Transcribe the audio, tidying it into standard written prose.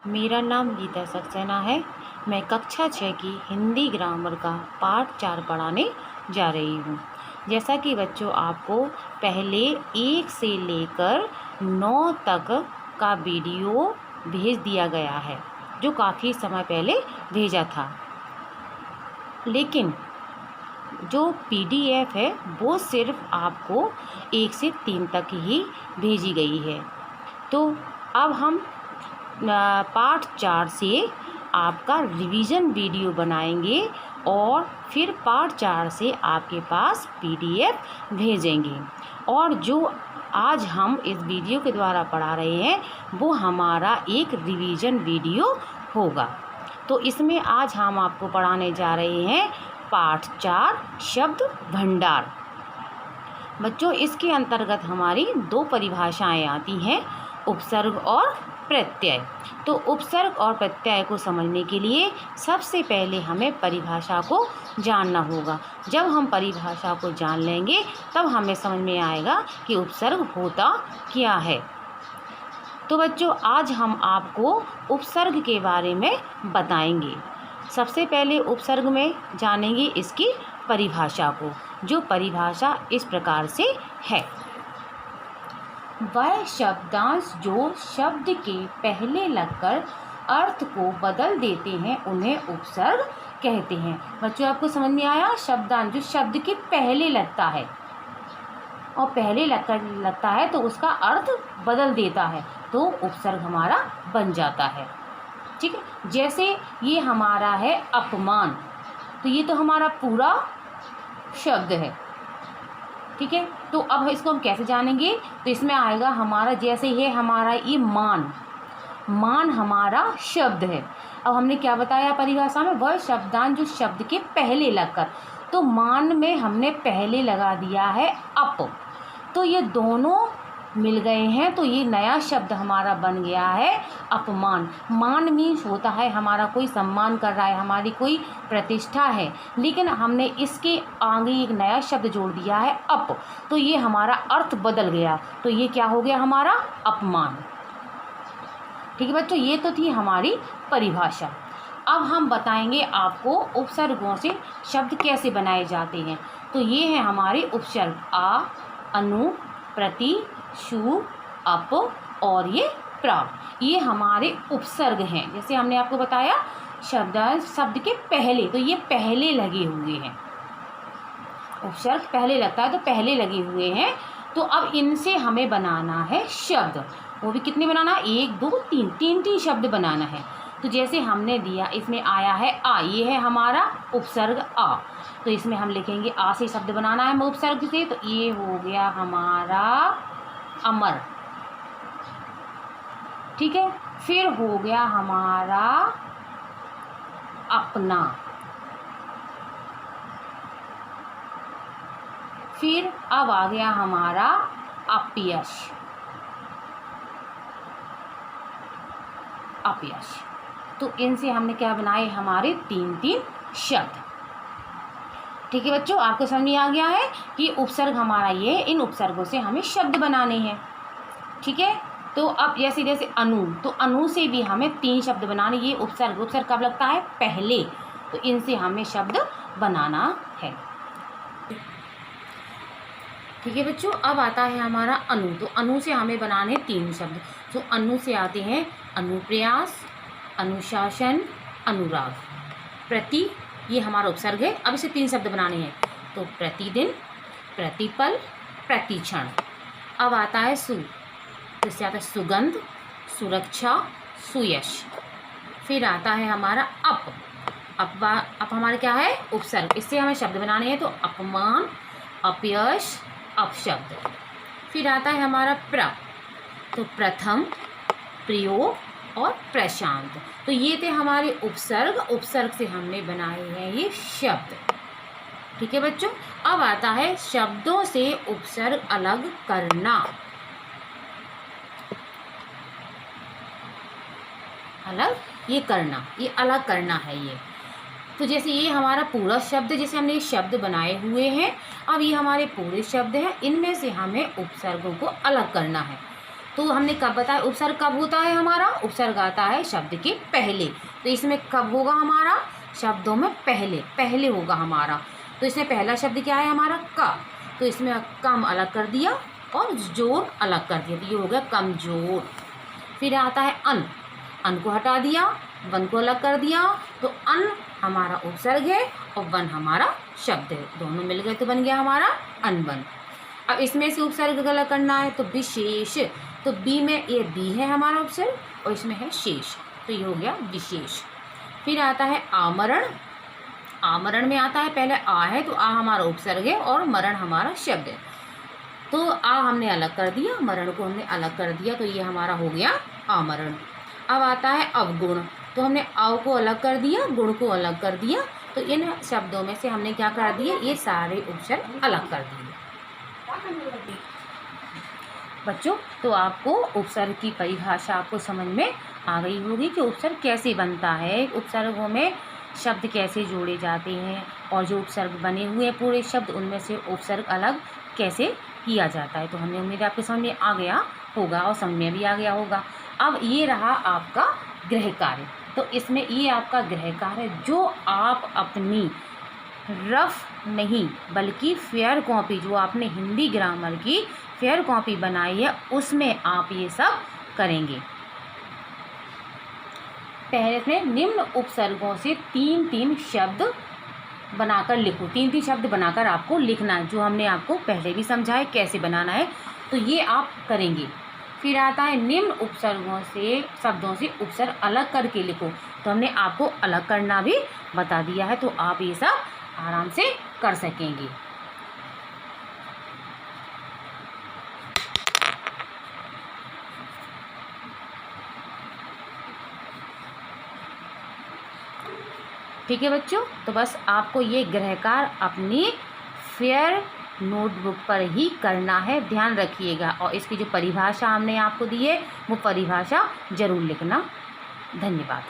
मेरा नाम गीता सक्सेना है। मैं कक्षा 6 की हिंदी ग्रामर का पाठ 4 पढ़ाने जा रही हूँ। जैसा कि बच्चों आपको पहले 1 से लेकर 9 तक का वीडियो भेज दिया गया है, जो काफ़ी समय पहले भेजा था, लेकिन जो PDF है वो सिर्फ आपको 1 से 3 तक ही भेजी गई है। तो अब हम पार्ट 4 से आपका रिवीजन वीडियो बनाएंगे और फिर पार्ट 4 से आपके पास PDF भेजेंगे। और जो आज हम इस वीडियो के द्वारा पढ़ा रहे हैं वो हमारा एक रिवीजन वीडियो होगा। तो इसमें आज हम आपको पढ़ाने जा रहे हैं पार्ट 4 शब्द भंडार। बच्चों, इसके अंतर्गत हमारी 2 परिभाषाएं आती हैं, उपसर्ग और प्रत्यय। तो उपसर्ग और प्रत्यय को समझने के लिए सबसे पहले हमें परिभाषा को जानना होगा। जब हम परिभाषा को जान लेंगे तब हमें समझ में आएगा कि उपसर्ग होता क्या है। तो बच्चों, आज हम आपको उपसर्ग के बारे में बताएंगे। सबसे पहले उपसर्ग में जानेंगे इसकी परिभाषा को, जो परिभाषा इस प्रकार से है। वह शब्दांश जो शब्द के पहले लगकर अर्थ को बदल देते हैं उन्हें उपसर्ग कहते हैं। बच्चों, आपको समझ में आया? शब्दांश जो शब्द के पहले लगता है और पहले लगता है तो उसका अर्थ बदल देता है, तो उपसर्ग हमारा बन जाता है। ठीक है, जैसे ये हमारा है अपमान, तो ये तो हमारा पूरा शब्द है। ठीक है, तो अब इसको हम कैसे जानेंगे? तो इसमें आएगा हमारा, जैसे ये हमारा ये मान हमारा शब्द है। अब हमने क्या बताया परिभाषा में? वह शब्दांश जो शब्द के पहले लगकर, तो मान में हमने पहले लगा दिया है अप, तो ये दोनों मिल गए हैं, तो ये नया शब्द हमारा बन गया है अपमान। मान मीन्स होता है हमारा कोई सम्मान कर रहा है, हमारी कोई प्रतिष्ठा है, लेकिन हमने इसके आगे एक नया शब्द जोड़ दिया है अप, तो ये हमारा अर्थ बदल गया, तो ये क्या हो गया हमारा अपमान। ठीक है बच्चों, ये तो थी हमारी परिभाषा। अब हम बताएंगे आपको उपसर्गों से शब्द कैसे बनाए जाते हैं। तो ये है हमारे उपसर्ग आ, अनु, प्रति, शु, अप और ये प्रा। ये हमारे उपसर्ग हैं। जैसे हमने आपको बताया शब्द के पहले, तो ये पहले लगे हुए हैं। उपसर्ग पहले लगता है तो पहले लगे हुए हैं। तो अब इनसे हमें बनाना है शब्द। वो भी कितने बनाना? 1 2 3 3 शब्द बनाना है। तो जैसे हमने दिया, इसमें आया है आ, ये है हमारा उपसर्ग आ, तो इसमें हम लिखेंगे आ से शब्द बनाना है उपसर्ग से, तो ये हो गया हमारा अमर। ठीक है, फिर हो गया हमारा अपना, फिर अब आ गया हमारा अपयश। तो इनसे हमने क्या बनाए? हमारे 3 शब्द। ठीक है बच्चों, आपको समझ में आ गया है कि उपसर्ग हमारा ये, इन उपसर्गों से हमें शब्द बनाने हैं। ठीक है, तो अब जैसे अनु, तो अनु से भी हमें 3 शब्द बनाने। ये उपसर्ग कब लगता है? पहले, तो इनसे हमें शब्द बनाना है। ठीक है बच्चों, अब आता है हमारा अनु। तो अनु से हमें बनाने 3 शब्द। तो अनु से आते हैं अनुप्रयास, अनुशासन, अनुराग। प्रति, ये हमारा उपसर्ग है। अब इसे 3 शब्द बनाने हैं, तो प्रतिदिन, प्रतिपल, प्रतिक्षण। अब आता है सु, तो इससे आता है सुगंध, सुरक्षा, सुयश। फिर आता है हमारा अप हमारा क्या है? उपसर्ग। इससे हमें शब्द बनाने हैं, तो अपमान, अपयश, अपशब्द। फिर आता है हमारा प्र, तो प्रथम, प्रयोग और प्रशांत। तो ये थे हमारे उपसर्ग से हमने बनाए हैं ये शब्द। ठीक है बच्चों, अब आता है शब्दों से उपसर्ग अलग करना। ये अलग करना है ये। तो जैसे ये हमारा पूरा शब्द, जैसे हमने ये शब्द बनाए हुए हैं, अब ये हमारे पूरे शब्द हैं, इनमें से हमें उपसर्गों को अलग करना है। तो हमने कब बताया उपसर्ग कब होता है हमारा, उपसर्ग आता है शब्द के पहले। तो इसमें कब होगा हमारा, शब्दों में पहले, पहले होगा हमारा। तो इसमें पहला शब्द क्या है हमारा, का। तो इसमें कम अलग कर दिया और जोर अलग कर दिया, तो ये हो गया कमजोर। फिर आता है अन, अन को हटा दिया, वन को अलग कर दिया, तो अन हमारा उपसर्ग है और वन हमारा शब्द है, दोनों मिल गए तो बन गया हमारा अनवन। अब इसमें से उपसर्ग अलग करना है तो विशेष, तो बी में ये बी है हमारा उपसर्ग और इसमें है शेष, तो ये हो गया विशेष। फिर आता है आमरण, आमरण में आता है पहले आ है तो आ हमारा उपसर्ग है और मरण हमारा शब्द है। तो आ हमने अलग कर दिया, मरण को हमने अलग कर दिया, तो ये हमारा हो गया आमरण। अब आता है अवगुण, तो हमने अव को अलग कर दिया, गुण को अलग कर दिया, तो इन शब्दों में से हमने क्या कर दिए, ये सारे उपसर्ग अलग कर दिए। बच्चों तो आपको उपसर्ग की परिभाषा आपको समझ में आ गई होगी कि उपसर्ग कैसे बनता है, उपसर्गों में शब्द कैसे जोड़े जाते हैं और जो उपसर्ग बने हुए पूरे शब्द उनमें से उपसर्ग अलग कैसे किया जाता है। तो हमने उम्मीद है आपके समझ में आ गया होगा और समझ में भी आ गया होगा। अब ये रहा आपका गृह कार्य, तो इसमें ये आपका गृह कार्य जो आप अपनी रफ नहीं बल्कि फेयर कॉपी, जो आपने हिंदी ग्रामर की फेयर कॉपी बनाई है उसमें आप ये सब करेंगे। पहले में निम्न उपसर्गों से 3-3 शब्द बनाकर लिखो, 3-3 शब्द बनाकर आपको लिखना है, जो हमने आपको पहले भी समझाया कैसे बनाना है, तो ये आप करेंगे। फिर आता है निम्न उपसर्गों से शब्दों से उपसर्ग अलग करके लिखो, तो हमने आपको अलग करना भी बता दिया है, तो आप ये सब आराम से कर सकेंगे। ठीक है बच्चों, तो बस आपको ये गृह कार्य अपनी फेयर नोटबुक पर ही करना है, ध्यान रखिएगा। और इसकी जो परिभाषा हमने आपको दी है वो परिभाषा ज़रूर लिखना। धन्यवाद।